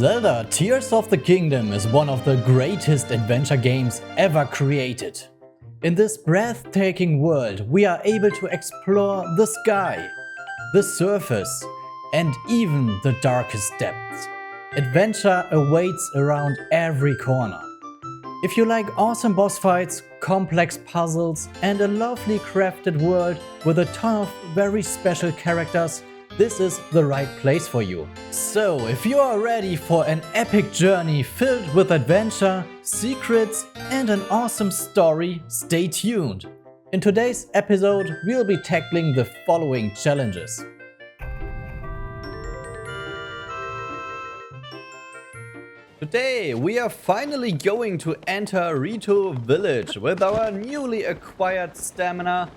Zelda Tears of the Kingdom is one of the greatest adventure games ever created. In this breathtaking world, we are able to explore the sky, the surface, and even the darkest depths. Adventure awaits around every corner. If you like awesome boss fights, complex puzzles, and a lovely crafted world with a ton of very special characters, this is the right place for you. So, if you are ready for an epic journey filled with adventure, secrets, and an awesome story, stay tuned. In today's episode, we'll be tackling the following challenges. Today, we are finally going to enter Rito Village with our newly acquired stamina.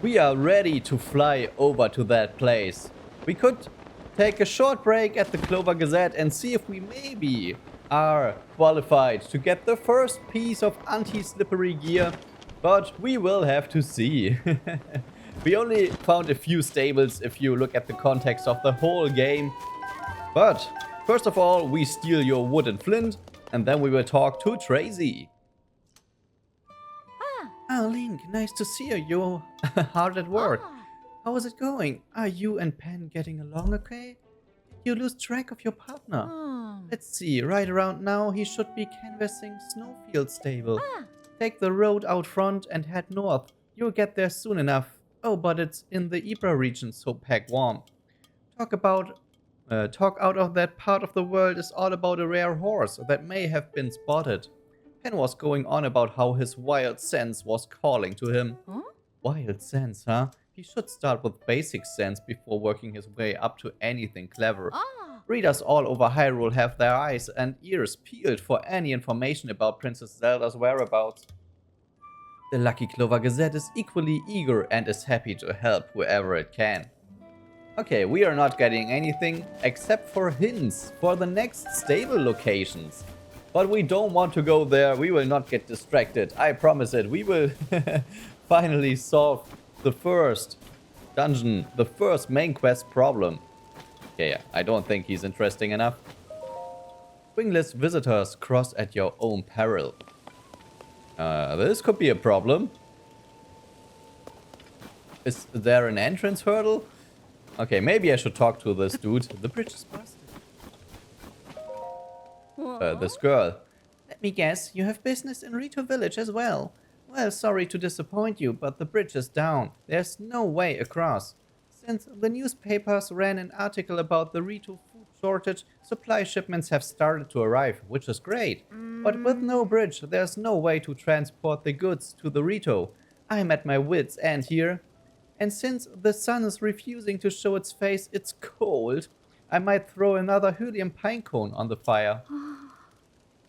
We are ready to fly over to that place. We could take a short break at the Clover Gazette and see if we maybe are qualified to get the first piece of anti-slippery gear, but we will have to see. We only found a few stables if you look at the context of the whole game. But first of all, we steal your wood and flint, and then we will talk to Tracy. Oh, Link, nice to see you. You're hard at work. How is it going? Are you and Pen getting along okay? Did you lose track of your partner? Let's see, right around now he should be canvassing Snowfield stable. Take the road out front and head north. You'll get there soon enough. Oh, but it's in the Hebra region, so pack warm. Talk out of that part of the world is all about a rare horse that may have been spotted. Pen was going on about how his wild sense was calling to him. Wild sense, huh? He should start with basic sense before working his way up to anything clever. Readers all over Hyrule have their eyes and ears peeled for any information about Princess Zelda's whereabouts. The Lucky Clover Gazette is equally eager and is happy to help whoever it can. Okay, we are not getting anything except for hints for the next stable locations. But we don't want to go there, we will not get distracted, I promise it. We will finally solve the first dungeon, the first main quest problem. Okay, I don't think he's interesting enough. Wingless visitors cross at your own peril. This could be a problem. Is there an entrance hurdle? Okay, maybe I should talk to this dude. The bridge is busted. This girl. Let me guess, you have business in Rito Village as well. Well, sorry to disappoint you, but the bridge is down. There's no way across. Since the newspapers ran an article about the Rito food shortage, supply shipments have started to arrive, which is great. But with no bridge, there's no way to transport the goods to the Rito. I'm at my wits' end here. And since the sun is refusing to show its face, it's cold. I might throw another helium pine cone on the fire.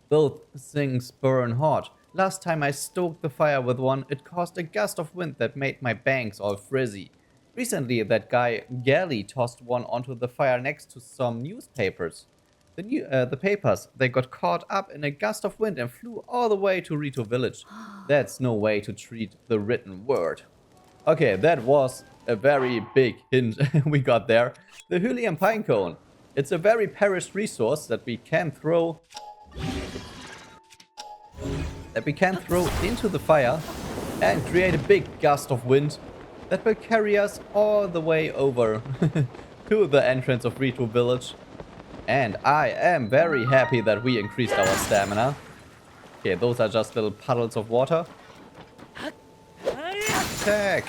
Both things burn hot. Last time I stoked the fire with one, it caused a gust of wind that made my bangs all frizzy. Recently, that guy Gally tossed one onto the fire next to some newspapers. The papers, they got caught up in a gust of wind and flew all the way to Rito Village. That's no way to treat the written word. Okay, that was a very big hint we got there. The helium pine cone. It's a very perished resource that we can throw into the fire and create a big gust of wind that will carry us all the way over to the entrance of Rito Village. And I am very happy that we increased our stamina. Okay, those are just little puddles of water. Attack!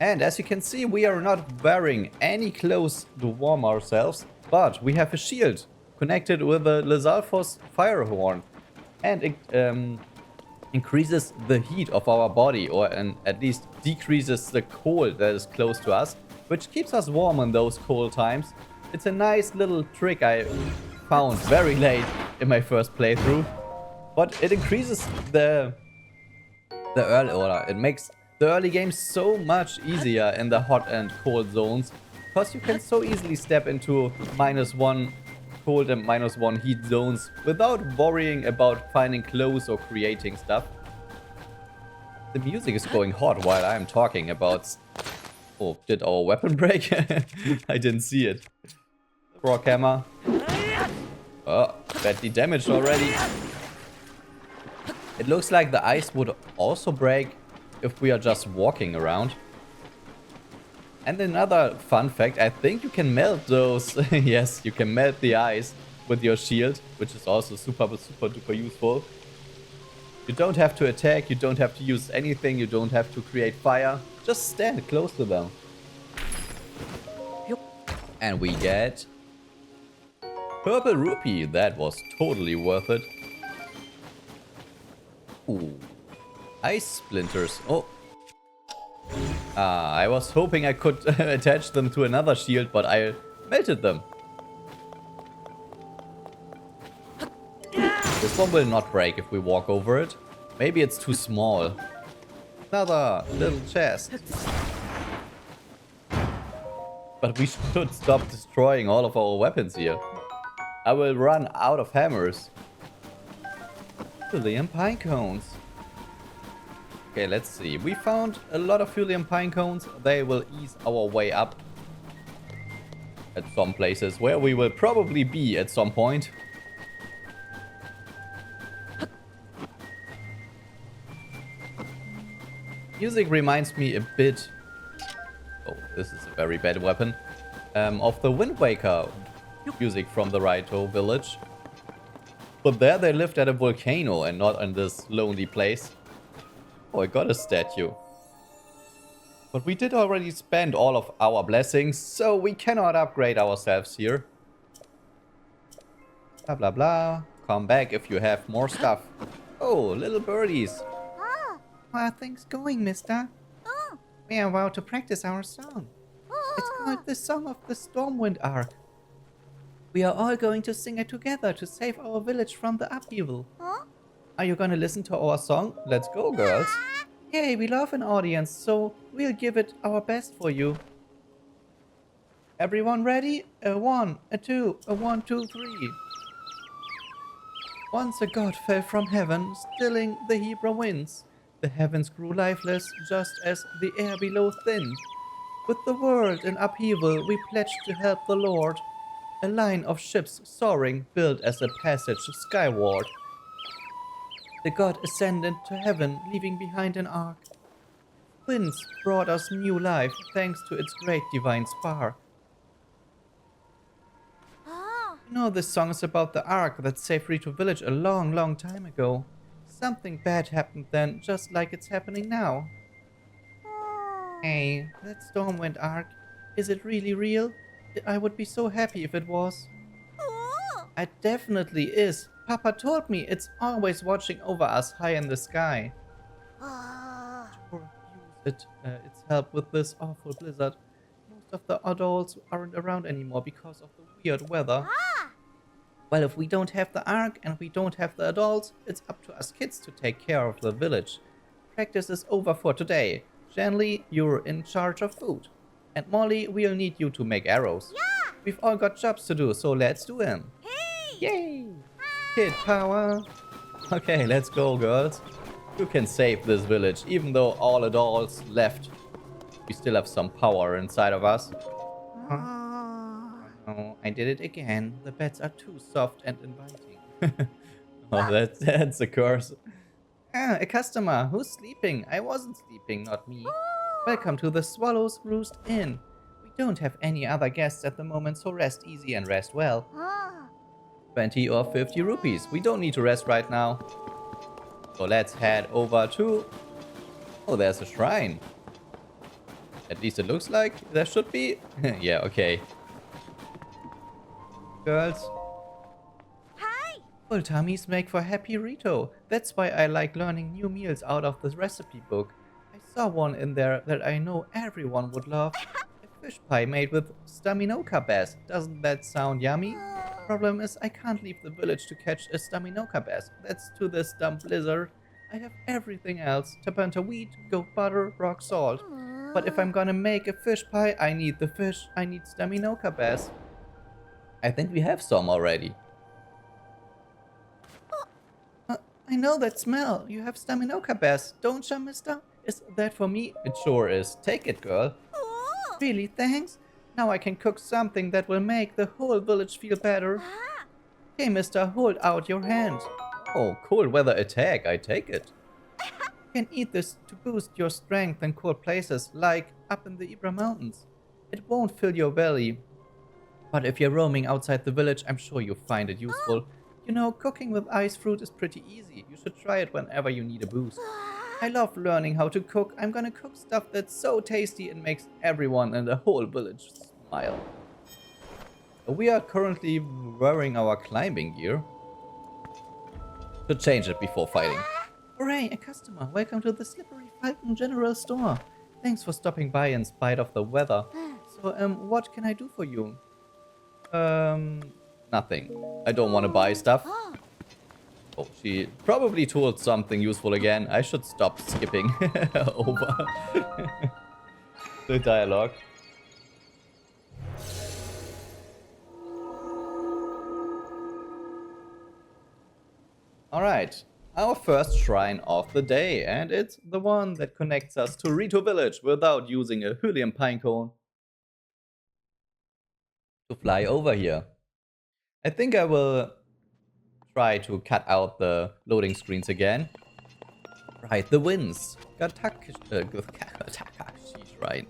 And as you can see, we are not wearing any clothes to warm ourselves, but we have a shield connected with the Lizalfos fire horn. And it increases the heat of our body, or at least decreases the cold that is close to us, which keeps us warm in those cold times. It's a nice little trick I found very late in my first playthrough, but it increases the early order. It makes the early game so much easier in the hot and cold zones, because you can so easily step into -1 cold and -1 heat zones without worrying about finding clothes or creating stuff. The music is going hot while I'm talking about... Oh, did our weapon break? I didn't see it. Rock hammer. Oh, badly damaged already. It looks like the ice would also break if we are just walking around. And another fun fact, I think you can melt those. Yes, you can melt the ice with your shield, which is also super duper useful. You don't have to attack, you don't have to use anything, you don't have to create fire. Just stand close to them. And we get purple rupee. That was totally worth it. Ooh. Ice splinters. Oh. I was hoping I could attach them to another shield, but I melted them. This one will not break if we walk over it. Maybe it's too small. Another little chest. But we should stop destroying all of our weapons here. I will run out of hammers. Thulium pine cones. Okay, let's see. We found a lot of Thulium pine cones. They will ease our way up at some places where we will probably be at some point. Music reminds me a bit... Oh, this is a very bad weapon. Of the Wind Waker music from the Rito Village. But there they lived at a volcano and not in this lonely place. Oh, I got a statue. But we did already spend all of our blessings, so we cannot upgrade ourselves here. Blah blah blah. Come back if you have more stuff. Oh, little birdies. How are things going, mister? We are about to practice our song. It's called the Song of the Stormwind Arc. We are all going to sing it together to save our village from the upheaval. Are you gonna listen to our song? Let's go, girls. Yay, we love an audience, so we'll give it our best for you. Everyone ready? A 1, a 2, a 1, 2, 3. Once a god fell from heaven, stilling the Hebra winds. The heavens grew lifeless, just as the air below thinned. With the world in upheaval, we pledged to help the Lord. A line of ships soaring, built as a passage skyward. The god ascended to heaven, leaving behind an ark. Winds brought us new life, thanks to its great divine spark. You know, this song is about the ark that saved Rito Village a long time ago. Something bad happened then, just like it's happening now. Hey, that Stormwind Arc, is it really real? I would be so happy if it was. It definitely is. Papa told me it's always watching over us high in the sky. Sure, use its help with this awful blizzard. Most of the adults aren't around anymore because of the weird weather. Well, if we don't have the Ark and we don't have the adults, it's up to us kids to take care of the village. Practice is over for today. Shanley, you're in charge of food. And Molli, we'll need you to make arrows. Yeah. We've all got jobs to do, so let's do them. Hey. Yay! Kid power! Okay, let's go, girls. You can save this village, even though all adults left. We still have some power inside of us. Oh, I did it again. The beds are too soft and inviting. Oh, that's a curse. Ah, a customer. Who's sleeping? I wasn't sleeping, not me. Welcome to the Swallow's Roost Inn. We don't have any other guests at the moment, so rest easy and rest well. 20 or 50 rupees. We don't need to rest right now. So let's head over to... Oh, there's a shrine. At least it looks like there should be. Yeah, okay. Girls. Hi! Full tummies make for happy Rito. That's why I like learning new meals out of this recipe book. I saw one in there that I know everyone would love. A fish pie made with staminoka bass. Doesn't that sound yummy? Problem is, I can't leave the village to catch a staminoka bass. That's to this dumb blizzard. I have everything else. Tapanta wheat, goat butter, rock salt. But if I'm gonna make a fish pie, I need the fish. I need staminoka bass. I think we have some already. I know that smell. You have staminoka bass, don't you, mister? Is that for me? It sure is. Take it, girl. Really, thanks? Now I can cook something that will make the whole village feel better. Okay, mister, hold out your hand. Oh, cold weather attack, I take it. You can eat this to boost your strength in cold places, like up in the Hebra Mountains. It won't fill your belly, but if you're roaming outside the village, I'm sure you'll find it useful. You know, cooking with ice fruit is pretty easy. You should try it whenever you need a boost. I love learning how to cook. I'm gonna cook stuff that's so tasty and makes everyone in the whole village smile. We are currently wearing our climbing gear. Should change it before fighting. Hooray, a customer. Welcome to the Slippery Falcon General Store. Thanks for stopping by in spite of the weather. So, what can I do for you? Nothing. I don't want to buy stuff. Oh, she probably told something useful again. I should stop skipping over the dialogue. Alright, our first shrine of the day, and it's the one that connects us to Rito Village without using a Hylian pinecone to fly over here. I think I will try to cut out the loading screens again. Right, the winds. Gatakis shrine.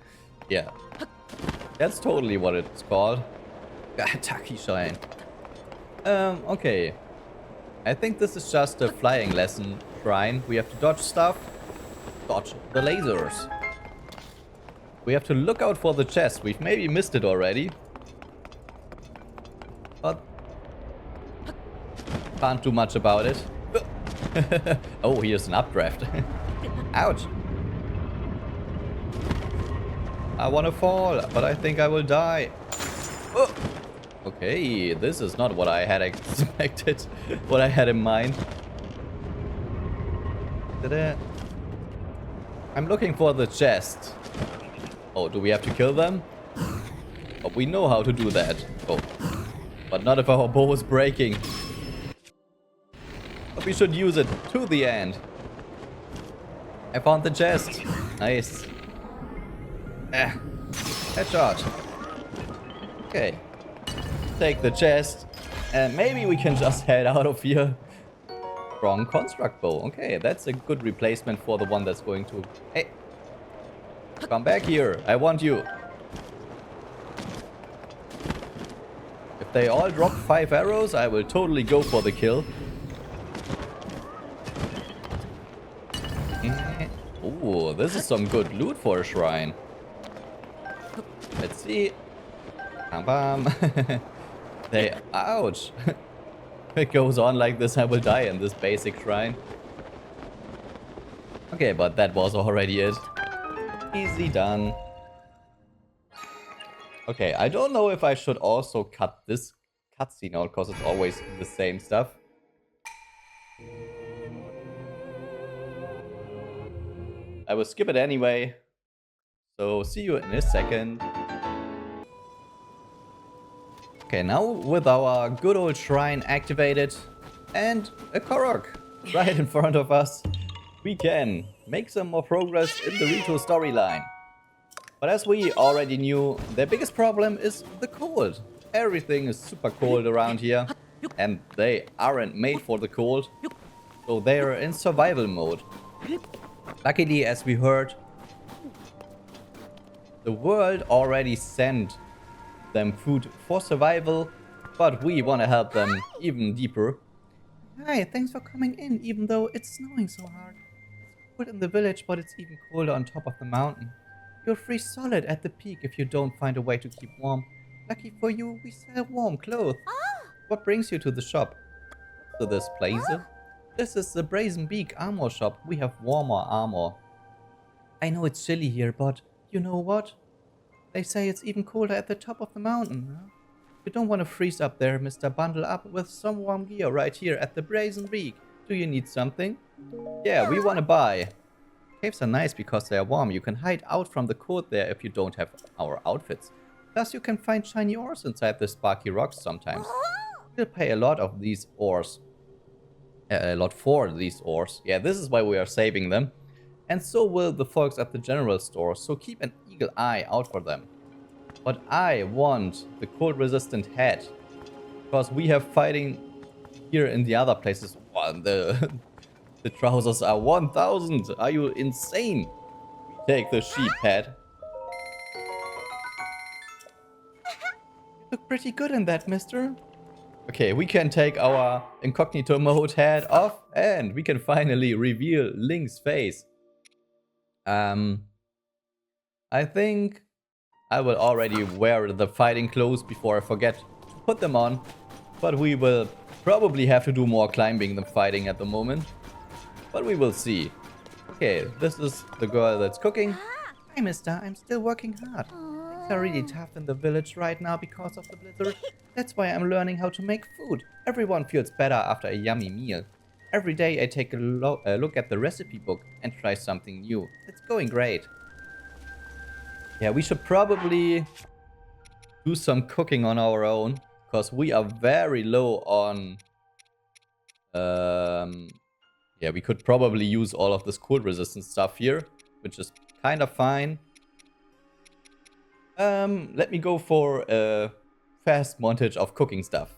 Yeah. That's totally what it's called. Gataki shrine. Okay. I think this is just a flying lesson shrine. We have to dodge stuff. Dodge the lasers. We have to look out for the chest. We've maybe missed it already. But can't do much about it. Oh, here's an updraft. Ouch. I want to fall, but I think I will die. Oh. Okay, this is not what I had expected, what I had in mind. I'm looking for the chest. Oh, do we have to kill them? Oh, we know how to do that. Oh, but not if our bow is breaking. But we should use it to the end. I found the chest. Nice. Headshot. Okay. Take the chest, and maybe we can just head out of here. Strong construct bow. Okay, that's a good replacement for the one that's going to... Hey! Come back here. I want you. If they all drop 5 arrows, I will totally go for the kill. Oh, this is some good loot for a shrine. Let's see. Bam bam. Ouch. If it goes on like this, I will die in this basic shrine. Okay, but that was already it. Easy done. Okay, I don't know if I should also cut this cutscene out, because it's always the same stuff. I will skip it anyway. So, see you in a second. Okay, now with our good old shrine activated and a Korok right in front of us, we can make some more progress in the Rito storyline. But as we already knew, their biggest problem is the cold. Everything is super cold around here, and they aren't made for the cold, so they're in survival mode. Luckily, as we heard, the world already sent them food for survival, but we want to help them even deeper. Hi, thanks for coming in, even though it's snowing so hard. It's cold in the village, but it's even colder on top of the mountain. You'll freeze solid at the peak if you don't find a way to keep warm. Lucky for you, we sell warm clothes. What brings you to the shop? To this place? This is the Brazen Beak armor shop. We have warmer armor. I know it's chilly here, but you know what? They say it's even colder at the top of the mountain. Huh? You don't want to freeze up there, Mr. Bundle up with some warm gear right here at the Brazen Beak. Do you need something? Yeah, we want to buy. Caves are nice because they are warm. You can hide out from the cold there if you don't have our outfits. Plus, you can find shiny ores inside the sparky rocks sometimes. We'll pay a lot of these ores. A lot for these ores. Yeah, this is why we are saving them. And so will the folks at the general store, so keep an eagle eye out for them. But I want the cold resistant hat, because we have fighting here in the other places. Wow, the trousers are 1,000. Are you insane? Take the sheep head. You look pretty good in that, mister. Okay, we can take our incognito mode head off and we can finally reveal Link's face. I think I will already wear the fighting clothes before I forget to put them on. But we will probably have to do more climbing than fighting at the moment. But we will see. Okay, this is the girl that's cooking. Hi, mister. I'm still working hard. Things are really tough in the village right now because of the blizzard. That's why I'm learning how to make food. Everyone feels better after a yummy meal. Every day I take a look at the recipe book and try something new. It's going great. Yeah, we should probably do some cooking on our own. Because we are very low on... yeah, we could probably use all of this cold resistance stuff here. Which is kind of fine. Let me go for a fast montage of cooking stuff.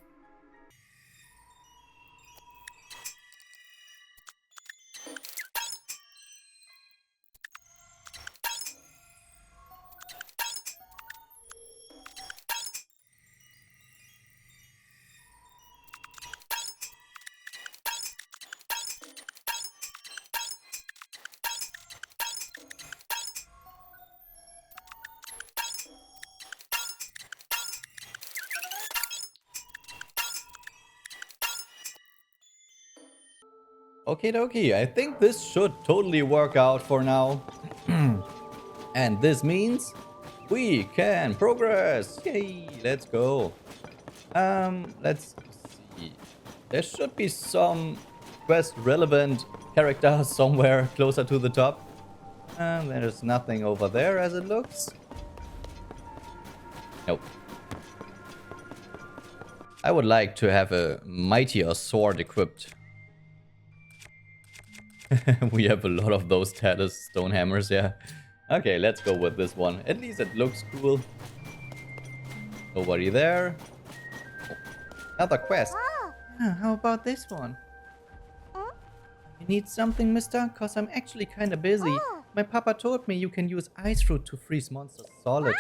Okie dokie, I think this should totally work out for now. And this means we can progress. Yay, let's go. Let's see. There should be some quest relevant characters somewhere closer to the top. There's nothing over there as it looks. Nope. I would like to have a mightier sword equipped. We have a lot of those tattered stone hammers, yeah. Okay, let's go with this one. At least it looks cool. Nobody there. Oh, another quest. Yeah, how about this one? You need something, mister? Cause I'm actually kinda busy. My papa told me you can use ice fruit to freeze monsters solid. Which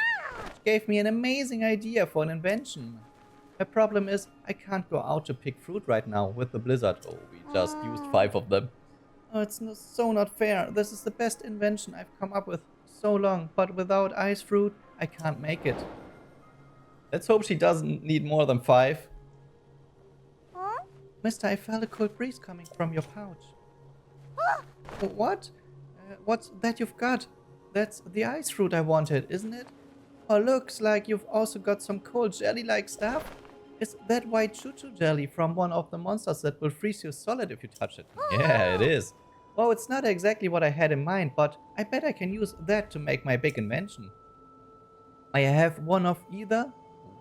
gave me an amazing idea for an invention. My problem is, I can't go out to pick fruit right now with the blizzard. Oh, we just used 5 of them. Oh, it's so not fair. This is the best invention I've come up with so long, but without ice fruit, I can't make it. Let's hope she doesn't need more than 5. Mister, I felt a cold breeze coming from your pouch. What? What's that you've got? That's the ice fruit I wanted, isn't it? Oh, looks like you've also got some cold jelly-like stuff. Is that white choo-choo jelly from one of the monsters that will freeze you solid if you touch it? Yeah, it is. Well, it's not exactly what I had in mind, but I bet I can use that to make my big invention. May I have one of either?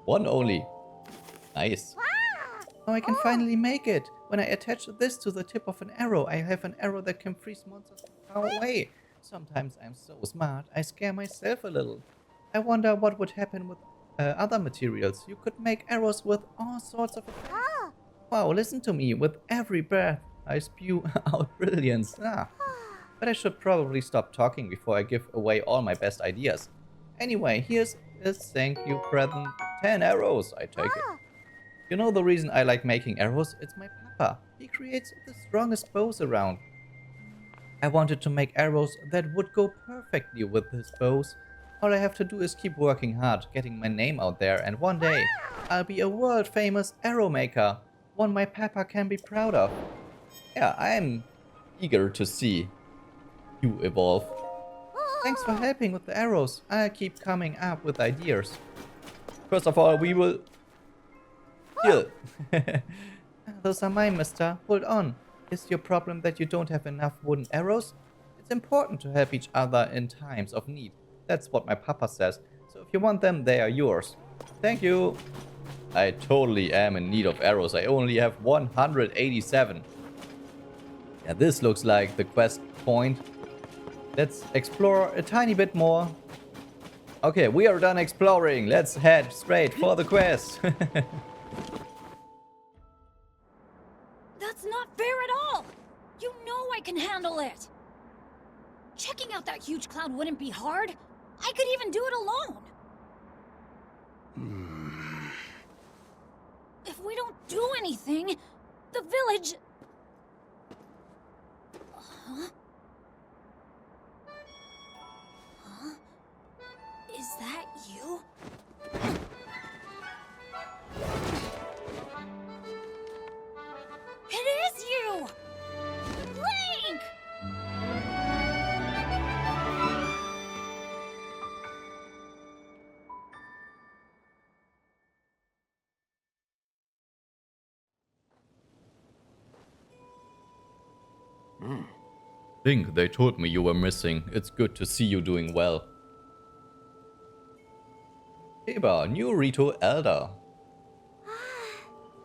One only. Nice. Oh, I can finally make it. When I attach this to the tip of an arrow, I have an arrow that can freeze monsters from far away. Sometimes I'm so smart, I scare myself a little. I wonder what would happen with other materials. You could make arrows with all sorts of effects. Wow, listen to me. With every breath, I spew out brilliance. But I should probably stop talking before I give away all my best ideas. Anyway, here's a thank you present. 10 arrows, I take it. You know the reason I like making arrows? It's my papa. He creates the strongest bows around. I wanted to make arrows that would go perfectly with his bows. All I have to do is keep working hard, getting my name out there, and one day I'll be a world-famous arrow maker, one my papa can be proud of. Yeah, I'm eager to see you evolve. Thanks for helping with the arrows. I'll keep coming up with ideas. First of all, we will heal. Those are mine, mister. Hold on. Is your problem that you don't have enough wooden arrows? It's important to help each other in times of need. That's what my papa says. So if you want them, they are yours. Thank you. I totally am in need of arrows. I only have 187. Yeah, this looks like the quest point. Let's explore a tiny bit more. Okay, we are done exploring. Let's head straight for the quest. That's not fair at all! You know I can handle it! Checking out that huge cloud wouldn't be hard. I could even do it alone. If we don't do anything, the village... Huh? Huh? Is that you? It is you! Link! Link, they told me you were missing. It's good to see you doing well. Teba, new Rito Elder.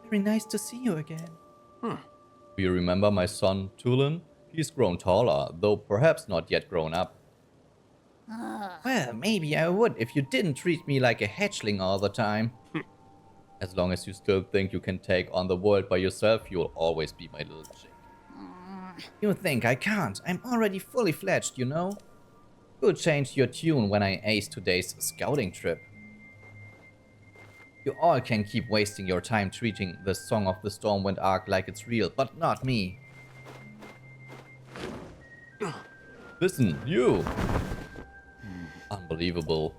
Very nice to see you again. Do you remember my son, Tulin? He's grown taller, though perhaps not yet grown up. Well, maybe I would if you didn't treat me like a hatchling all the time. As long as you still think you can take on the world by yourself, you'll always be my little chick. You think I can't? I'm already fully fledged, you know? You'll change your tune when I ace today's scouting trip. You all can keep wasting your time treating the Song of the Stormwind arc like it's real, but not me. Listen, you! Unbelievable.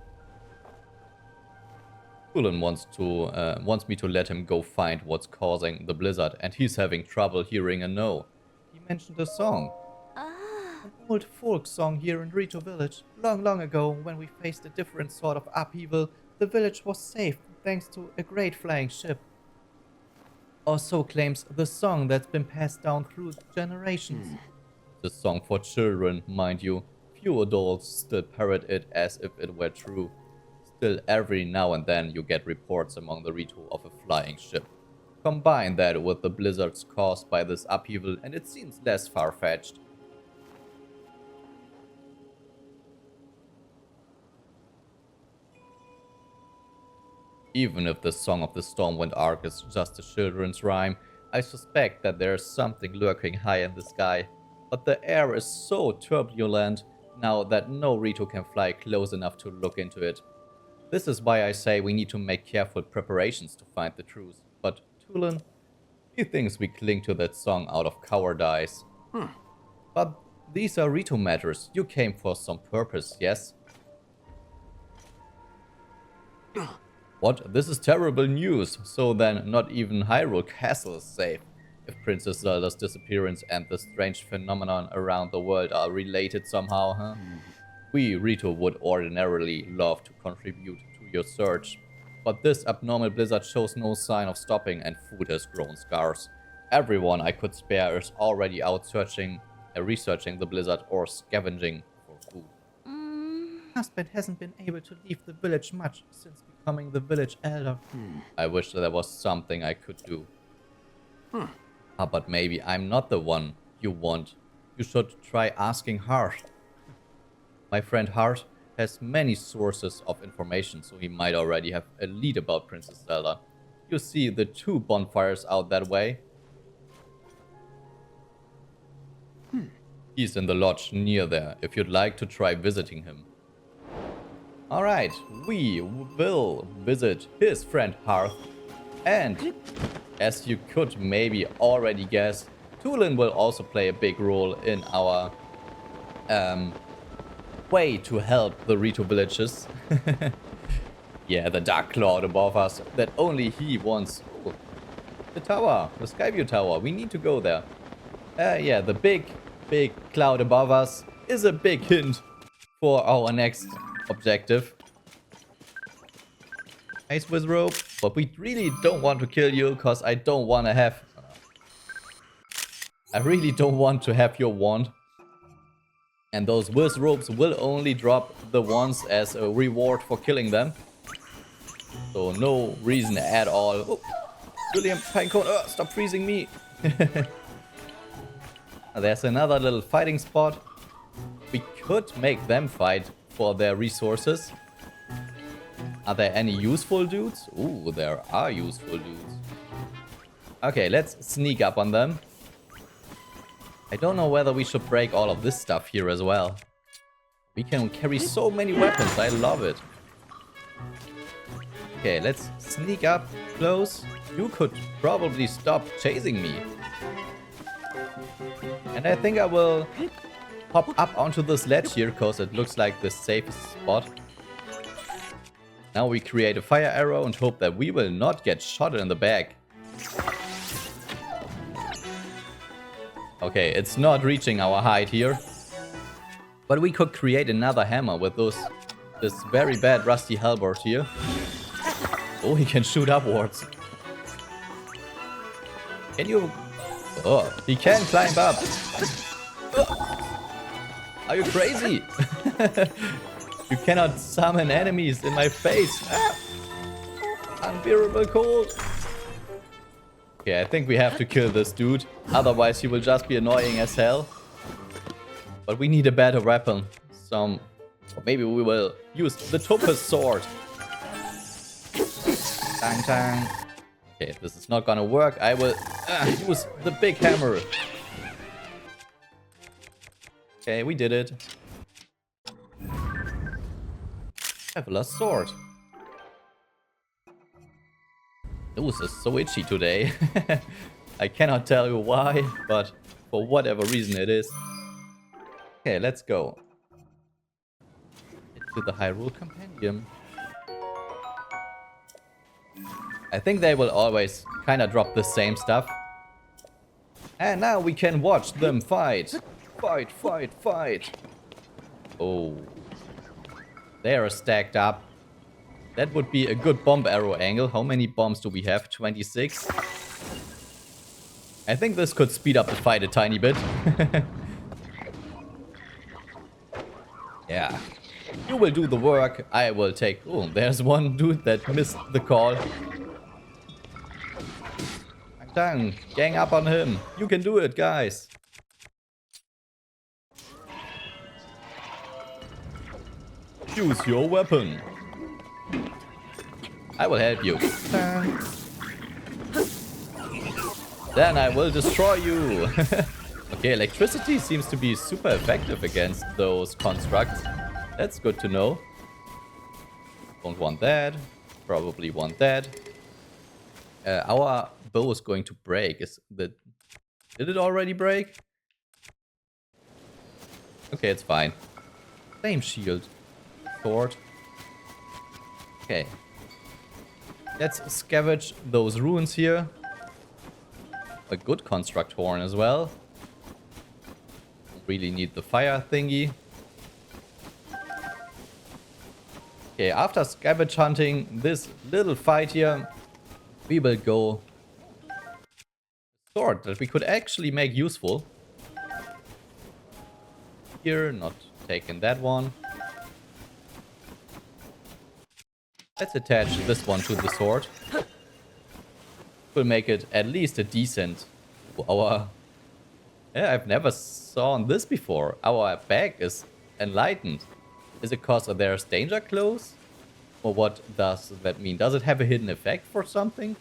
Tulin wants me to let him go find what's causing the blizzard, and he's having trouble hearing a no. He mentioned a song. An old folk song here in Rito Village. Long ago, when we faced a different sort of upheaval, the village was saved thanks to a great flying ship. Or so claims the song that's been passed down through generations. The song for children, mind you. Few adults still parrot it as if it were true. Still, every now and then you get reports among the Rito of a flying ship. Combine that with the blizzards caused by this upheaval and it seems less far-fetched. Even if the Song of the Stormwind arc is just a children's rhyme, I suspect that there is something lurking high in the sky. But the air is so turbulent now that no Rito can fly close enough to look into it. This is why I say we need to make careful preparations to find the truth. But Tulin, he thinks we cling to that song out of cowardice. But these are Rito matters. You came for some purpose, yes? What? This is terrible news. So then, not even Hyrule Castle is safe. If Princess Zelda's disappearance and the strange phenomenon around the world are related somehow, huh? We, Rito, would ordinarily love to contribute to your search. But this abnormal blizzard shows no sign of stopping and food has grown scarce. Everyone I could spare is already out researching the blizzard or scavenging for food. Husband hasn't been able to leave the village much since becoming the village elder. I wish there was something I could do. But maybe I'm not the one you want. You should try asking Harth. My friend Harth has many sources of information, so he might already have a lead about Princess Zelda. You see the 2 bonfires out that way? He's in the lodge near there, if you'd like to try visiting him. Alright, we will visit his friend Harth. And, as you could maybe already guess, Tulin will also play a big role in our way to help the Rito villages. Yeah, the dark cloud above us that only he wants. Oh, the tower, the Skyview tower, we need to go there. Yeah, the big cloud above us is a big hint for our next objective. Ice with rope, but we really don't want to kill you because I don't want to have... I really don't want to have your wand. And those whiz ropes will only drop the ones as a reward for killing them. So no reason at all. Oh, William Pinecone, stop freezing me. There's another little fighting spot. We could make them fight for their resources. Are there any useful dudes? Ooh, there are useful dudes. Okay, let's sneak up on them. I don't know whether we should break all of this stuff here as well. We can carry so many weapons. I love it. Okay, let's sneak up close. You could probably stop chasing me. And I think I will hop up onto this ledge here because it looks like the safest spot. Now we create a fire arrow and hope that we will not get shot in the back. Okay, it's not reaching our height here. But we could create another hammer with this very bad rusty halberd here. Oh, he can shoot upwards. Can you... Oh, he can climb up. Are you crazy? You cannot summon enemies in my face. Unbearable cold. Okay, I think we have to kill this dude. Otherwise, he will just be annoying as hell. But we need a better weapon. Or maybe we will use the Topaz sword. Tang tang. Okay, this is not gonna work. I will use the big hammer. Okay, we did it. Traveler's sword. This is so itchy today. I cannot tell you why, but for whatever reason it is. Okay, let's go. To the Hyrule Compendium. I think they will always kind of drop the same stuff. And now we can watch them fight. Fight, fight, fight. Oh. They are stacked up. That would be a good bomb arrow angle. How many bombs do we have? 26. I think this could speed up the fight a tiny bit. Yeah. You will do the work. I will take... Oh, there's one dude that missed the call. Dang, gang up on him. You can do it, guys. Choose your weapon. I will help you. Then I will destroy you. Okay, electricity seems to be super effective against those constructs. That's good to know. Don't want that. Probably want that. Our bow is going to break. Did it already break? Okay, it's fine. Same shield. Sword. Okay. Let's scavenge those ruins here. A good construct horn as well. Really need the fire thingy. Okay, after scavenge hunting this little fight here, we will go sword that we could actually make useful. Here, not taking that one. Let's attach this one to the sword. We'll make it at least a decent our... Yeah, I've never saw this before. Our bag is enlightened. Is it because there's danger close? Or what does that mean? Does it have a hidden effect for something?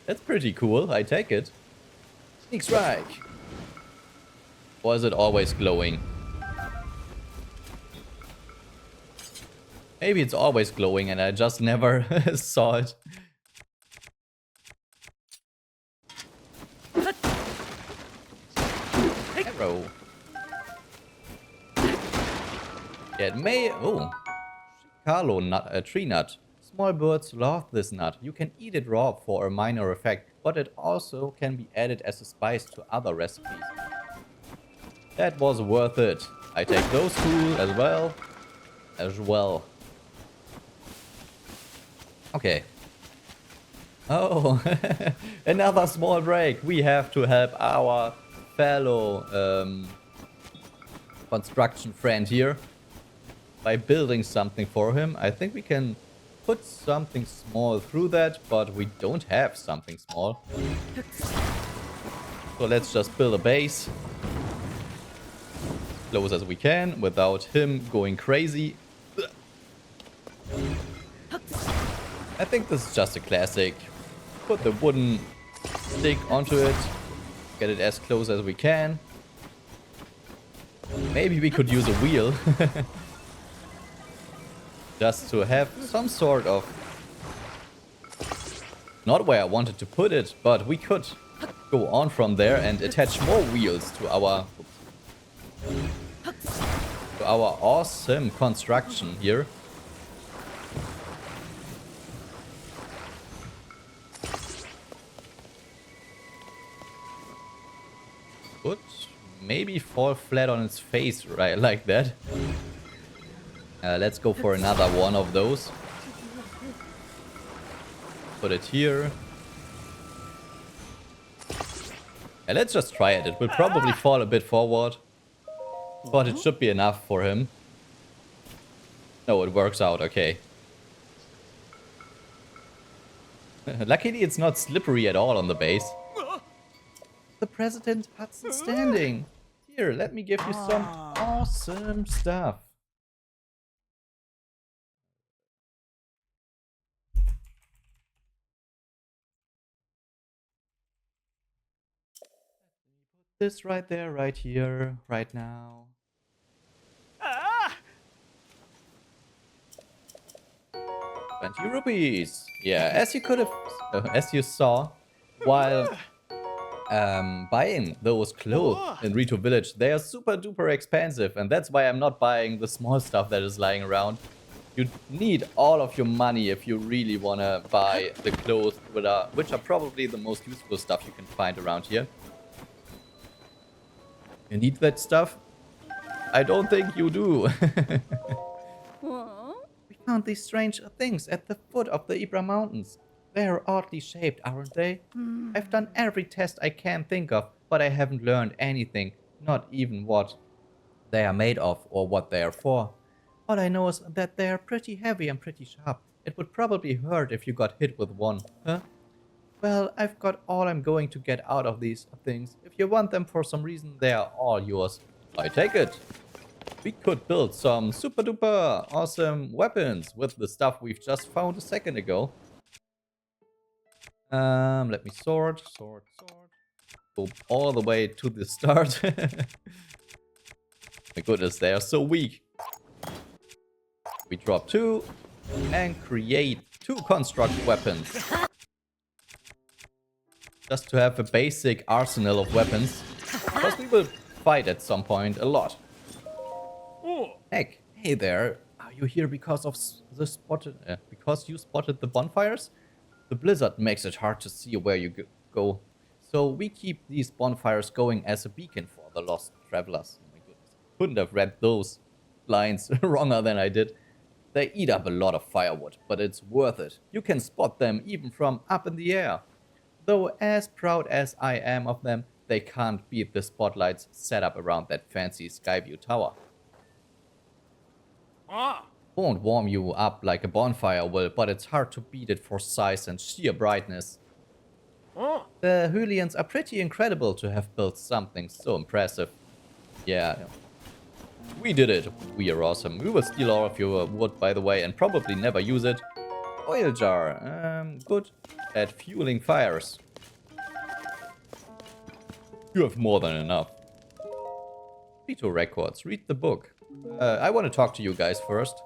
That's pretty cool. I take it. Sneak strike. Or is it always glowing? Maybe it's always glowing and I just never saw it. Arrow. Yeah, it may... Oh. Carlo nut, a tree nut. Small birds love this nut. You can eat it raw for a minor effect, but it also can be added as a spice to other recipes. That was worth it. I take those two as well. Okay. Oh, another small break. We have to help our fellow construction friend here by building something for him. I think we can put something small through that, but we don't have something small. So let's just build a base as close as we can without him going crazy. I think this is just a classic. Put the wooden stick onto it. Get it as close as we can. Maybe we could use a wheel. Just to have some sort of... Not where I wanted to put it, but we could go on from there and attach more wheels to our awesome construction here. Could maybe fall flat on its face right like that. Let's go for another one of those. Put it here. Let's just try it. It will probably fall a bit forward. But it should be enough for him. No, it works out okay. Luckily it's not slippery at all on the base. The President Hudson standing. Here, let me give you some awesome stuff. This right there, right here, right now. 20 rupees. Yeah, as you could have, as you saw, while buying those clothes in Rito Village, they are super duper expensive, and that's why I'm not buying the small stuff that is lying around. You need all of your money if you really want to buy the clothes, which are probably the most useful stuff you can find around here. You need that stuff? I don't think you do. We found these strange things at the foot of the Hebra Mountains. They are oddly shaped, aren't they? I've done every test I can think of, but I haven't learned anything, not even what they are made of or what they are for. All I know is that they are pretty heavy and pretty sharp. It would probably hurt if you got hit with one, huh? Well, I've got all I'm going to get out of these things. If you want them for some reason, they are all yours. I take it. We could build some super duper awesome weapons with the stuff we've just found a second ago. Let me sort. Go all the way to the start. My goodness, they are so weak. We drop 2 and create 2 construct weapons. Just to have a basic arsenal of weapons. Because we will fight at some point a lot. Heck, hey there. Are you here because of because you spotted the bonfires? The blizzard makes it hard to see where you go. So we keep these bonfires going as a beacon for the lost travelers. Oh my goodness. Couldn't have read those lines wronger than I did. They eat up a lot of firewood, but it's worth it. You can spot them even from up in the air. Though as proud as I am of them, they can't beat the spotlights set up around that fancy Skyview tower. Won't warm you up like a bonfire will, but it's hard to beat it for size and sheer brightness. The Hylians are pretty incredible to have built something so impressive. Yeah, we did it. We are awesome. We will steal all of your wood, by the way, and probably never use it. Oil jar. Good at fueling fires. You have more than enough. Rito records. Read the book. I want to talk to you guys first.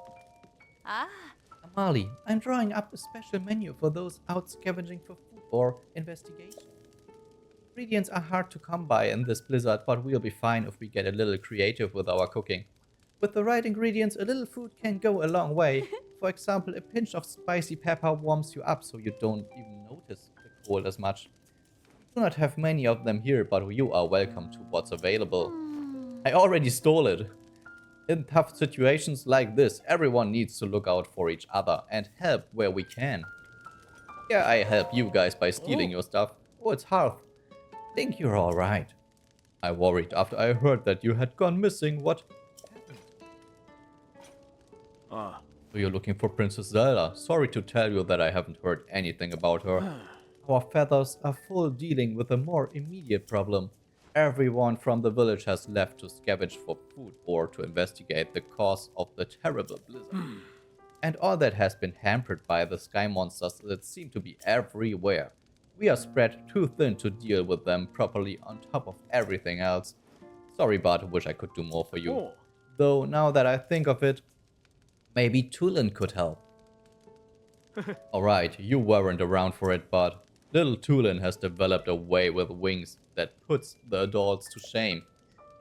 Molli, I'm drawing up a special menu for those out scavenging for food or investigation. Ingredients are hard to come by in this blizzard, but we'll be fine if we get a little creative with our cooking. With the right ingredients, a little food can go a long way. For example, a pinch of spicy pepper warms you up so you don't even notice the cold as much. We do not have many of them here, but you are welcome to what's available. I already stole it. In tough situations like this, everyone needs to look out for each other and help where we can. Yeah, I help you guys by stealing your stuff. Oh, it's Harth. Think you're alright. I worried after I heard that you had gone missing. What happened? So you're looking for Princess Zelda. Sorry to tell you that I haven't heard anything about her. Our feathers are full dealing with a more immediate problem. Everyone from the village has left to scavenge for food or to investigate the cause of the terrible blizzard. And all that has been hampered by the sky monsters that seem to be everywhere. We are spread too thin to deal with them properly on top of everything else. Sorry, but wish I could do more for you. Oh. Though, now that I think of it, maybe Tulin could help. Alright, you weren't around for it, but little Tulin has developed a way with wings that puts the adults to shame.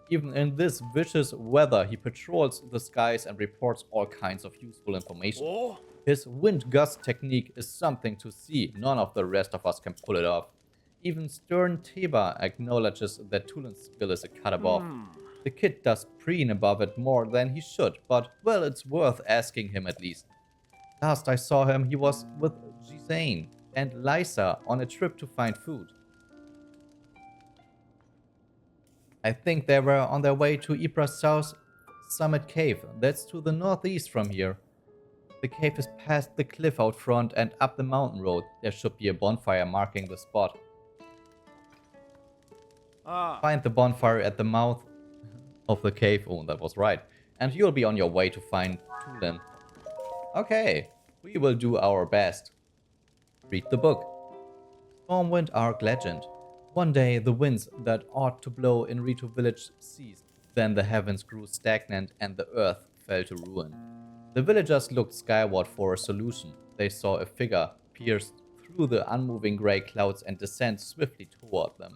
Even in this vicious weather, he patrols the skies and reports all kinds of useful information. Oh. His wind gust technique is something to see. None of the rest of us can pull it off. Even stern Teba acknowledges that Tulin's skill is a cut above. The kid does preen above it more than he should, but, well, it's worth asking him at least. Last I saw him, he was with Chasin and Lysa on a trip to find food. I think they were on their way to Hebra's South Summit Cave. That's to the northeast from here. The cave is past the cliff out front and up the mountain road. There should be a bonfire marking the spot. Find the bonfire at the mouth of the cave. Oh, that was right. And you'll be on your way to find Tulin. Okay, we will do our best. Read the book. Stormwind Arc Legend. One day, the winds that ought to blow in Rito Village ceased. Then the heavens grew stagnant and the earth fell to ruin. The villagers looked skyward for a solution. They saw a figure pierce through the unmoving grey clouds and descend swiftly toward them.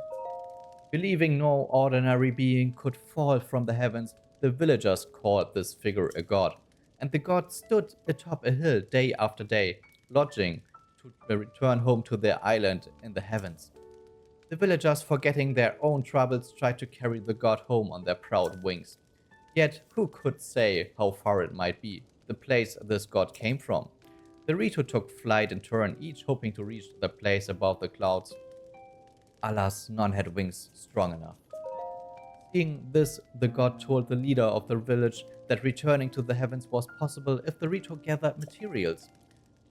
Believing no ordinary being could fall from the heavens, the villagers called this figure a god. And the god stood atop a hill day after day, lodging to return home to their island in the heavens. The villagers, forgetting their own troubles, tried to carry the god home on their proud wings. Yet, who could say how far it might be, the place this god came from? The Rito took flight in turn, each hoping to reach the place above the clouds. Alas, none had wings strong enough. Seeing this, the god told the leader of the village that returning to the heavens was possible if the Rito gathered materials.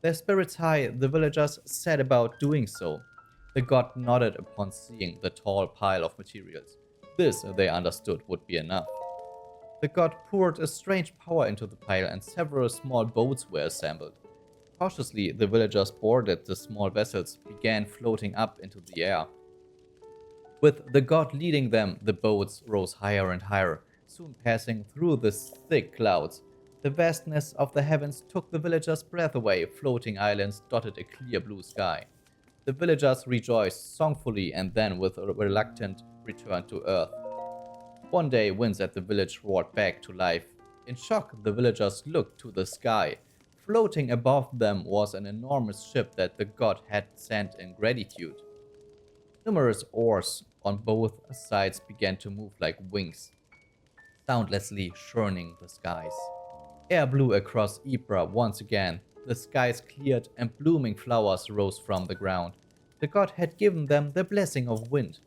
Their spirits high, the villagers set about doing so. The god nodded upon seeing the tall pile of materials. This, they understood, would be enough. The god poured a strange power into the pile and several small boats were assembled. Cautiously, the villagers boarded the small vessels, began floating up into the air. With the god leading them, the boats rose higher and higher, soon passing through the thick clouds. The vastness of the heavens took the villagers' breath away. Floating islands dotted a clear blue sky. The villagers rejoiced songfully and then, with a reluctant, returned to earth. One day, winds at the village roared back to life. In shock, the villagers looked to the sky. Floating above them was an enormous ship that the god had sent in gratitude. Numerous oars on both sides began to move like wings, soundlessly churning the skies. Air blew across Hebra once again. The skies cleared and blooming flowers rose from the ground. The god had given them the blessing of wind.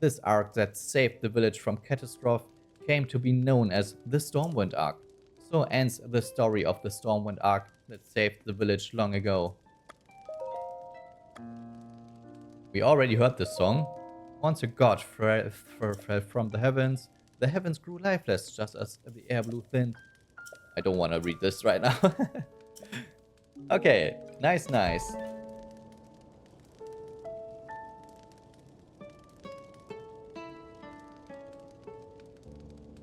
This arc that saved the village from catastrophe came to be known as the Stormwind Arc. So ends the story of the Stormwind Arc that saved the village long ago. We already heard this song. Once a god fell from the heavens grew lifeless just as the air blew thin. I don't want to read this right now. Okay, nice.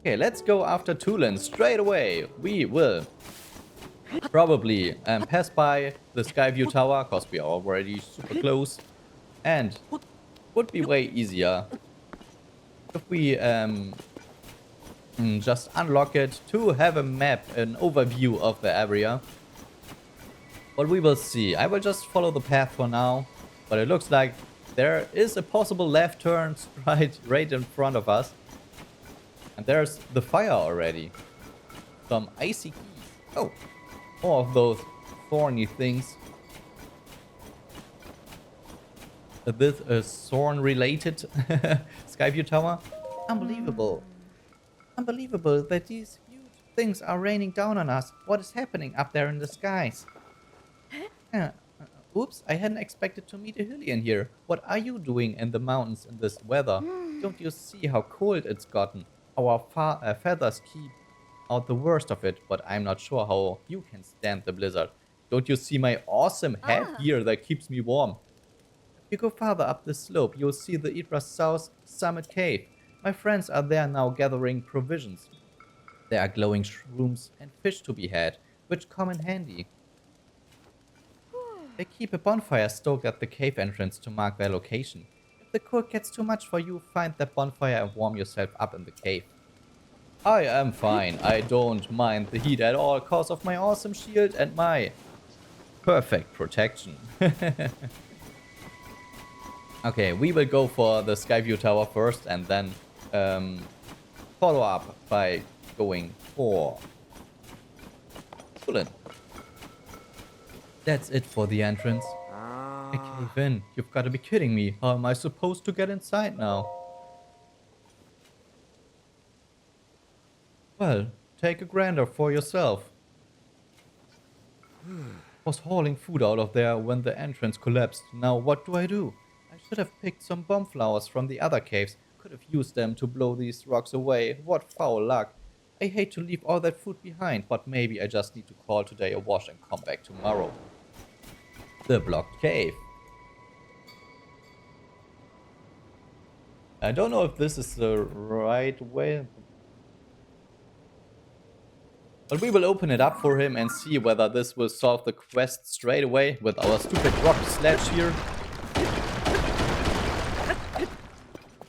Okay, let's go after Tulin straight away. We will probably pass by the Skyview tower, because we are already super close. And would be way easier if we just unlock it to have a map, an overview of the area. But we will see. I will just follow the path for now. But it looks like there is a possible left turn right in front of us. And there's the fire already. Some icy keys. Oh, more of those thorny things. This is thorn-related Skyview tower. Unbelievable. Unbelievable that these huge things are raining down on us. What is happening up there in the skies? Oops, I hadn't expected to meet a Hylian here. What are you doing in the mountains in this weather? Don't you see how cold it's gotten? Our feathers keep out the worst of it, but I'm not sure how you can stand the blizzard. Don't you see my awesome headgear that keeps me warm? You go farther up the slope, you'll see the Hebra's South Summit Cave. My friends are there now gathering provisions. There are glowing shrooms and fish to be had, which come in handy. They keep a bonfire stoked at the cave entrance to mark their location. If the cold gets too much for you, find that bonfire and warm yourself up in the cave. I am fine. I don't mind the heat at all cause of my awesome shield and my perfect protection. Okay, we will go for the Skyview tower first and then follow up by going for Tulin. That's it for the entrance. I cave in. You've got to be kidding me. How am I supposed to get inside now? Well, take a grander for yourself. Was hauling food out of there when the entrance collapsed. Now what do I do? I should have picked some bomb flowers from the other caves. Could have used them to blow these rocks away. What foul luck. I hate to leave all that food behind, but maybe I just need to call today a wash and come back tomorrow. The blocked cave. I don't know if this is the right way. But we will open it up for him and see whether this will solve the quest straight away with our stupid rock sledge here.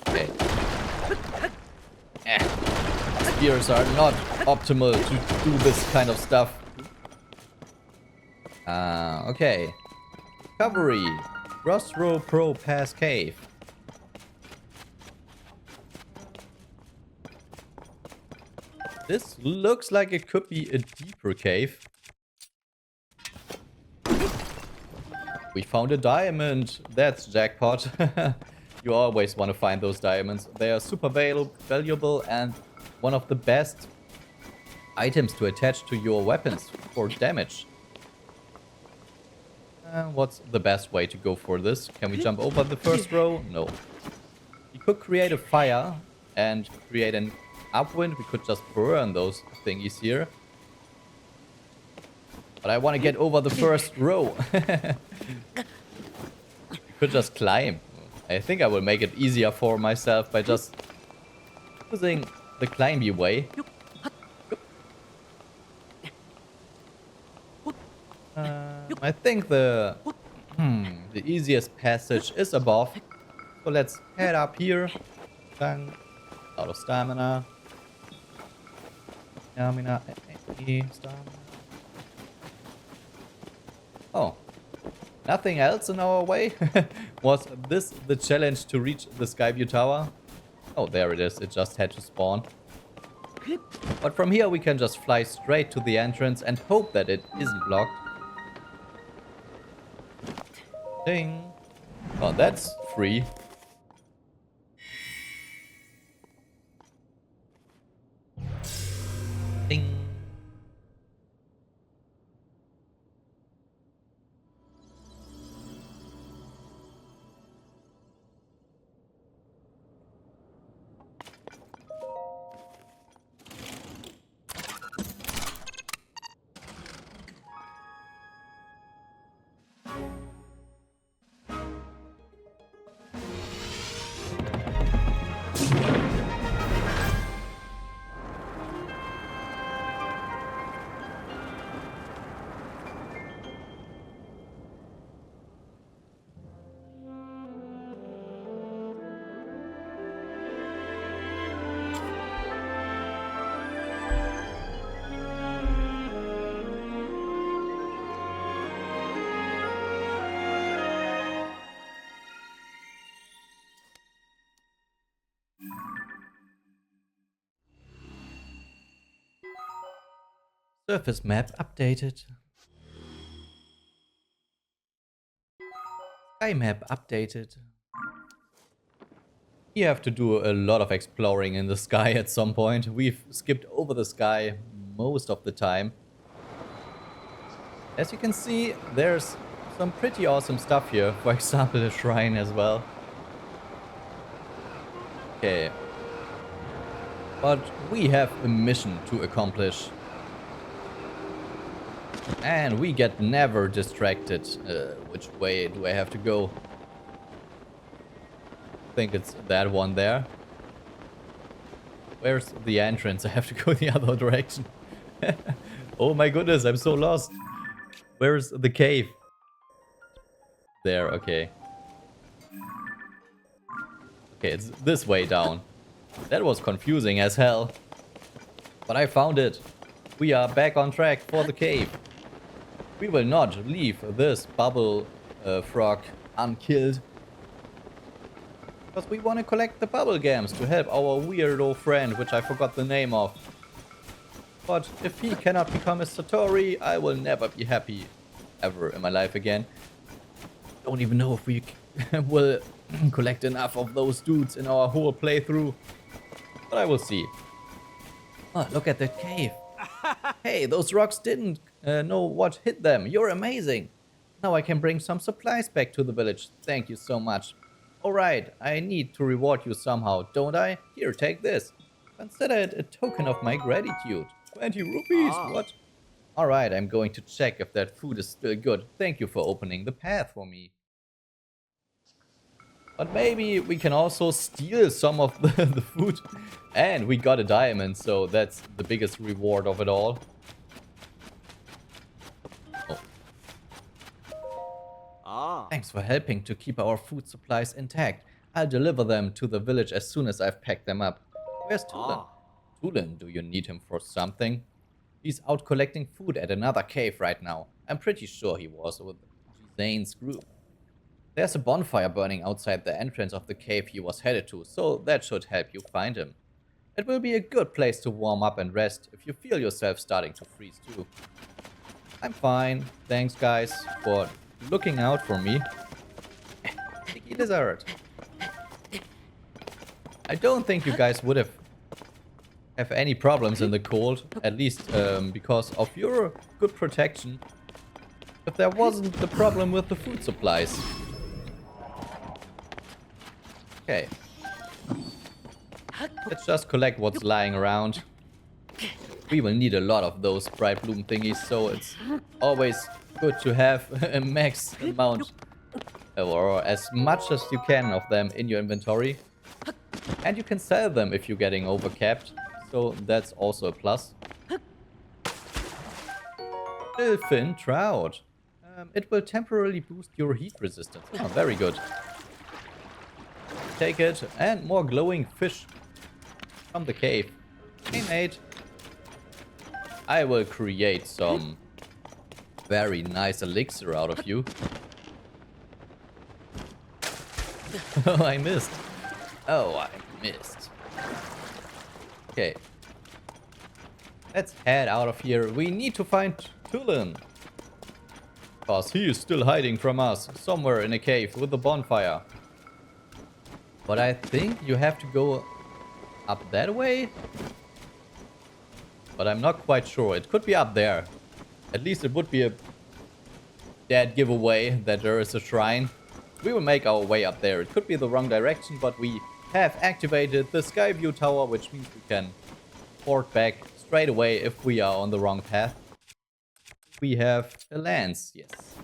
Okay. Spears are not optimal to do this kind of stuff. Okay. Discovery. Rospro Pass Cave. This looks like it could be a deeper cave. We found a diamond. That's jackpot. You always want to find those diamonds. They are super valuable and one of the best items to attach to your weapons for damage. What's the best way to go for this? Can we jump over the first row? No. We could create a fire and create an upwind. We could just burn those thingies here. But I want to get over the first row. We could just climb. I think I will make it easier for myself by just using the climby way. I think the easiest passage is above. So let's head up here. Bang. Out of stamina. Stamina. Oh. Nothing else in our way? Was this the challenge to reach the Skyview tower? Oh, there it is. It just had to spawn. But from here we can just fly straight to the entrance and hope that it isn't blocked. Ding. Oh, that's free. Ding. Surface map updated. Sky map updated. We have to do a lot of exploring in the sky at some point. We've skipped over the sky most of the time. As you can see, there's some pretty awesome stuff here. For example, a shrine as well. Okay. But we have a mission to accomplish. And we get never distracted. Which way do I have to go? think it's that one there. Where's the entrance? I have to go the other direction. Oh my goodness, I'm so lost. Where's the cave? There, okay. Okay, it's this way down. That was confusing as hell. But I found it. We are back on track for the cave. We will not leave this bubble frog unkilled. Because we want to collect the bubble gams to help our weirdo friend, which I forgot the name of. But if he cannot become a Satori, I will never be happy ever in my life again. Don't even know if we will collect enough of those dudes in our whole playthrough. But I will see. Oh, look at that cave. Hey, those rocks didn't know what hit them. You're amazing. Now I can bring some supplies back to the village. Thank you so much. Alright, I need to reward you somehow, don't I? Here, take this. Consider it a token of my gratitude. 20 rupees, what? Alright, I'm going to check if that food is still good. Thank you for opening the path for me. But maybe we can also steal some of the food. And we got a diamond, so that's the biggest reward of it all. Oh. Thanks for helping to keep our food supplies intact. I'll deliver them to the village as soon as I've packed them up. Where's Tulin? Tulin, do you need him for something? He's out collecting food at another cave right now. I'm pretty sure he was with Chasin's group. There's a bonfire burning outside the entrance of the cave he was headed to, so that should help you find him. It will be a good place to warm up and rest if you feel yourself starting to freeze too. I'm fine. Thanks guys for looking out for me. Sticky lizard. I don't think you guys would have any problems in the cold, at least because of your good protection. If there wasn't the problem with the food supplies. Okay. Let's just collect what's lying around. We will need a lot of those bright bloom thingies, so it's always good to have a max amount or as much as you can of them in your inventory. And you can sell them if you're getting overcapped, so that's also a plus. Dolphin trout. It will temporarily boost your heat resistance. Oh, very good. Take it. And more glowing fish from the cave. Hey mate. I will create some very nice elixir out of you. Oh, I missed. Oh, I missed. Okay. Let's head out of here. We need to find Tulin. Because he is still hiding from us. Somewhere in a cave with a bonfire. But I think you have to go up that way. But I'm not quite sure. It could be up there. At least it would be a dead giveaway that there is a shrine. We will make our way up there. It could be the wrong direction, but we have activated the Skyview tower, which means we can port back straight away if we are on the wrong path. We have a lance, yes.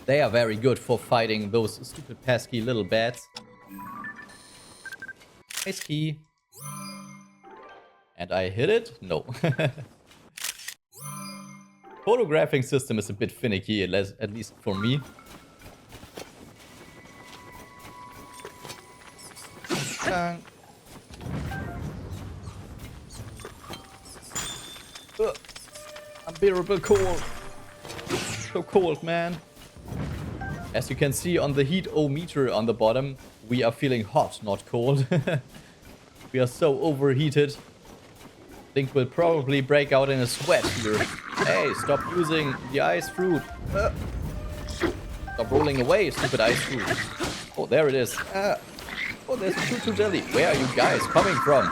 They are very good for fighting those stupid pesky little bats. Nice key. And I hit it? No. Photographing system is a bit finicky, at least for me. Unbearable cold. So cold, man. As you can see on the heat-o-meter on the bottom, we are feeling hot, not cold. We are so overheated. Link will probably break out in a sweat here. Hey, stop using the ice fruit. Stop rolling away, stupid ice fruit. Oh, there it is. Oh, there's a tutu jelly. Where are you guys coming from?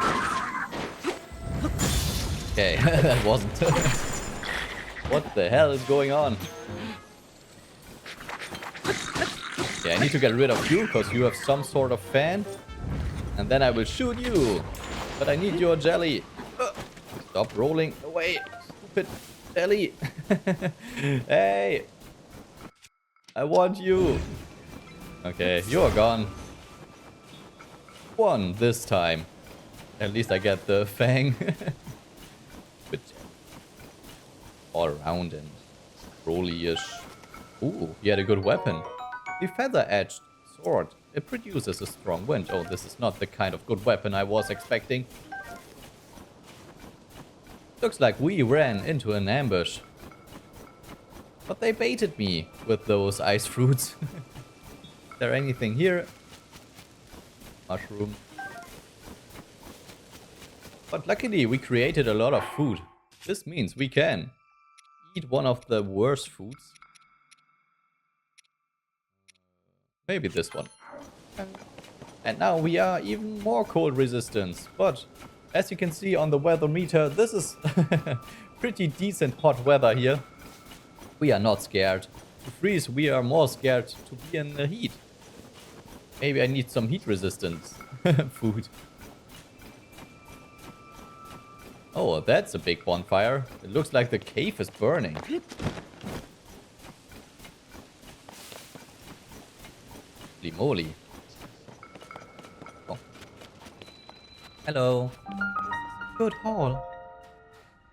Okay, that wasn't. What the hell is going on? Okay, I need to get rid of you because you have some sort of fan. And then I will shoot you. But I need your jelly. Stop rolling away, stupid jelly. Hey. I want you. Okay, you are gone. One this time. At least I get the fang. But all around and rolly-ish. Ooh, he had a good weapon. The feather-edged sword. It produces a strong wind. Oh, this is not the kind of good weapon I was expecting. Looks like we ran into an ambush. But they baited me with those ice fruits. Is there anything here? Mushroom. But luckily we created a lot of food. This means we can eat one of the worst foods. Maybe this one. And now we are even more cold resistance. But as you can see on the weather meter, this is pretty decent hot weather here. We are not scared to freeze. We are more scared to be in the heat. Maybe I need some heat resistance food. Oh, that's a big bonfire. It looks like the cave is burning. Holy moly. Oh. Hello. Good haul.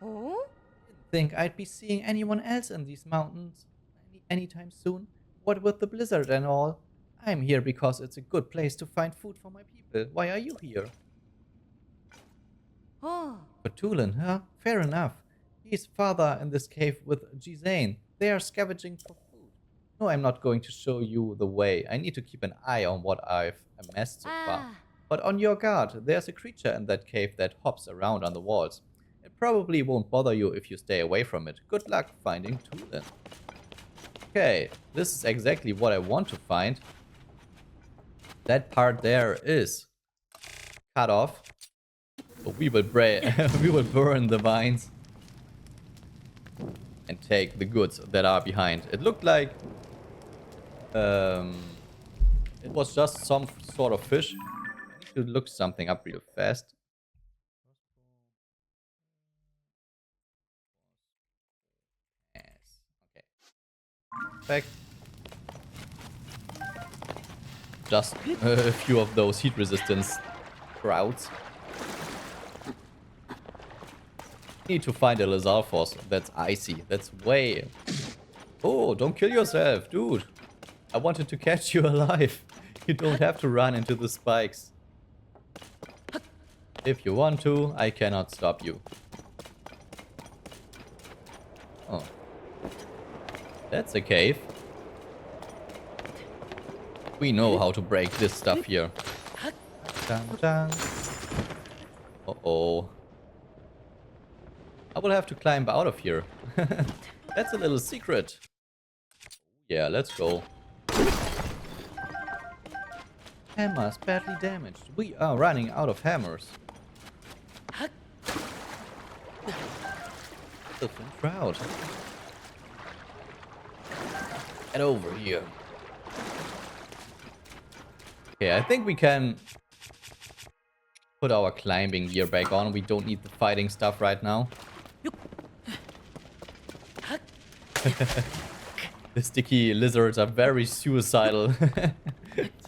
Oh? Didn't think I'd be seeing anyone else in these mountains anytime soon. What with the blizzard and all. I'm here because it's a good place to find food for my people. Why are you here? Oh. For Tulin, huh? Fair enough. He's father in this cave with Chasin. They are scavenging for food. No, I'm not going to show you the way. I need to keep an eye on what I've amassed so far. But on your guard, there's a creature in that cave that hops around on the walls. It probably won't bother you if you stay away from it. Good luck finding Tulin. Okay, this is exactly what I want to find. That part there is cut off. But we will we will burn the vines and take the goods that are behind. It looked like it was just some sort of fish. I need to look something up real fast. Yes. Okay. Perfect. Just a few of those heat resistance sprouts. Need to find a Lizalfos that's icy. That's way... Oh, don't kill yourself, dude. I wanted to catch you alive. You don't have to run into the spikes. If you want to, I cannot stop you. Oh. That's a cave. We know how to break this stuff here. Dun, dun. Uh-oh. I will have to climb out of here. That's a little secret. Yeah, let's go. Hammers badly damaged. We are running out of hammers. Elephant crowd. Get over here. Okay, I think we can put our climbing gear back on. We don't need the fighting stuff right now. The sticky lizards are very suicidal.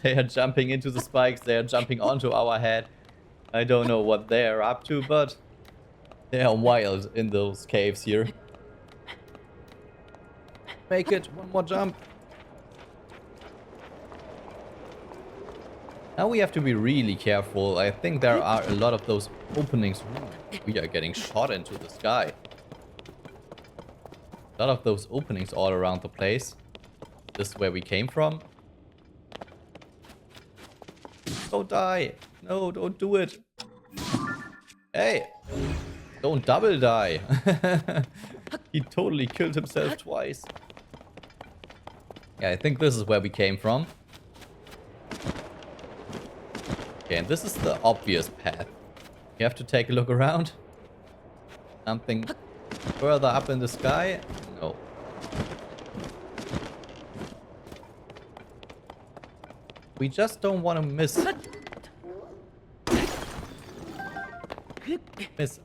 They are jumping into the spikes. They are jumping onto our head. I don't know what they are up to, but they are wild in those caves here. Make it. One more jump. Now we have to be really careful. I think there are a lot of those openings. Ooh, we are getting shot into the sky. A lot of those openings all around the place. This is where we came from. Don't die. No, don't do it. Hey. Don't double die. He totally killed himself twice. Yeah, I think this is where we came from. Okay, and this is the obvious path. You have to take a look around. Something further up in the sky? No. We just don't want to miss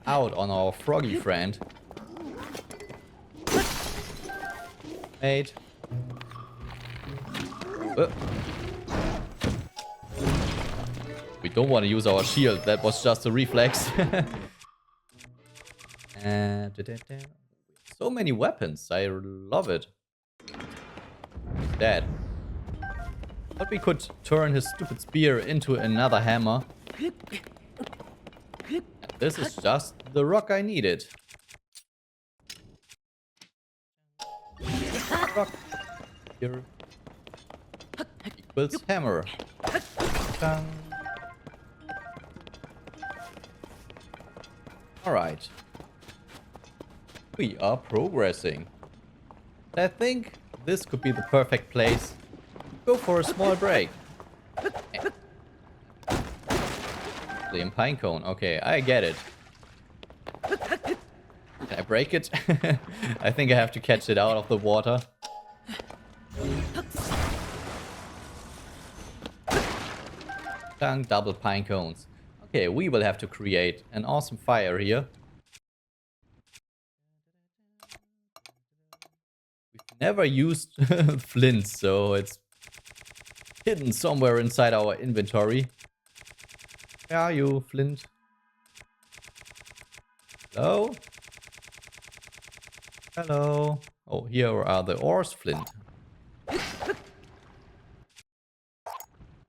out on our froggy friend. Mate. We We don't want to use our shield. That was just a reflex. And so many weapons. I love it. Dead. But we could turn his stupid spear into another hammer. And this is just the rock I needed. Rock here equals hammer. Alright. We are progressing. I think this could be the perfect place. Go for a small break. Flame pinecone. Okay, I get it. Can I break it? I think I have to catch it out of the water. Double pine cones. Okay, we will have to create an awesome fire here. We've never used flints, so it's hidden somewhere inside our inventory. Where are you, Flint? Hello? Hello? Oh, here are the ores, Flint.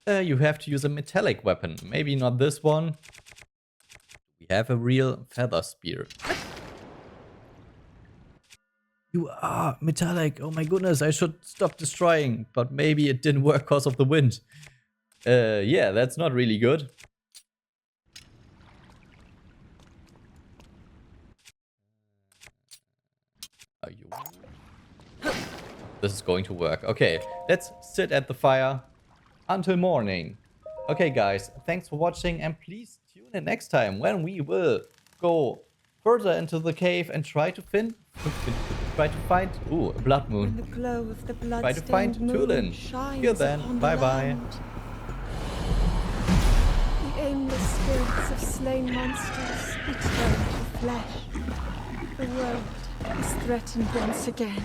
You have to use a metallic weapon. Maybe not this one. We have a real feather spear. You are metallic. Oh my goodness, I should stop destroying. But maybe it didn't work because of the wind. Yeah, that's not really good. Are you... This is going to work. Okay, let's sit at the fire until morning. Okay, guys, thanks for watching, and please tune in next time when we will go further into the cave and try to find a blood moon. The glow of the blood Try to find Tulin. Till then, bye bye. The aimless spirits of slain monsters return to flesh. The world is threatened once again.